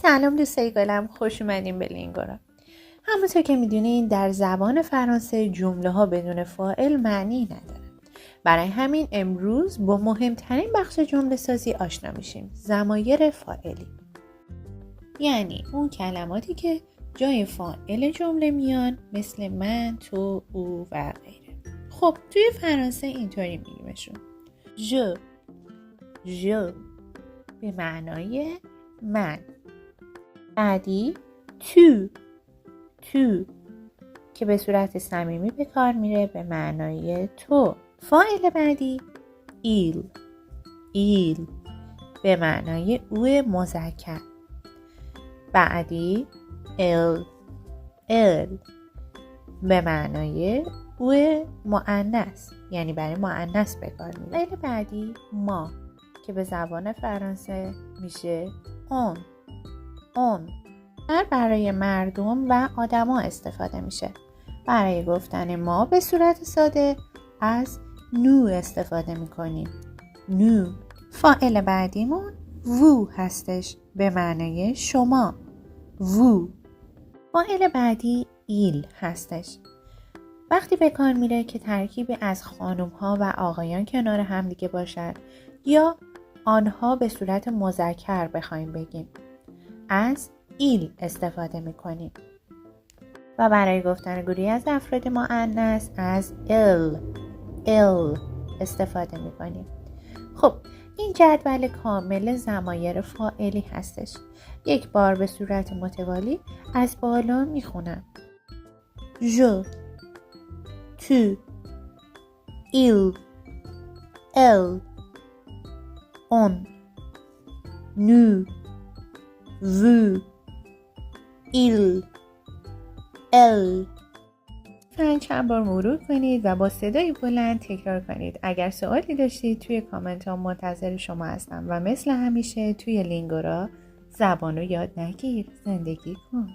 سلام دوستای گلم، خوش اومدین به لینگورا. همونطور که میدونین در زبان فرانسه جمله ها بدون فاعل معنی ندارن. برای همین امروز با مهمترین بخش جمله سازی آشنا میشیم، ضمایر فاعلی. یعنی اون کلماتی که جای فاعل جمله میان، مثل من، تو، او و غیره. خب توی فرانسه اینطوری میگیمشون: ژ به معنای من. بعدی تو که به صورت صمیمی به کار میره به معنای تو. فاعل بعدی ایل به معنای او مذکر. بعدی ال به معنای او مؤنث، یعنی برای مؤنث به کار میره. فاعل بعدی ما که به زبان فرانسه میشه اون برای مردم و آدما استفاده میشه. برای گفتن ما به صورت ساده از نو استفاده میکنیم. نو. فاعل بعدیمون وو هستش به معنای شما. وو. فاعل بعدی ایل هستش. وقتی به کار میره که ترکیبی از خانم ها و آقایان کنار هم دیگه باشد یا آنها به صورت مذکر بخوایم بگیم، از ایل استفاده میکنیم. و برای گفتن گروهی از افراد مؤنث از ال استفاده میکنیم. خب این جدول کامل ضمایر فاعلی هستش. یک بار به صورت متوالی از بالا میخونم: ژ، تو، ایل، ال، اون، نو، وو، ایل، ال. چند بار مرور کنید و با صدای بلند تکرار کنید. اگر سوالی داشتید توی کامنت ها منتظر شما هستم و مثل همیشه توی لینگورا زبانو یاد نگیر، زندگی کن.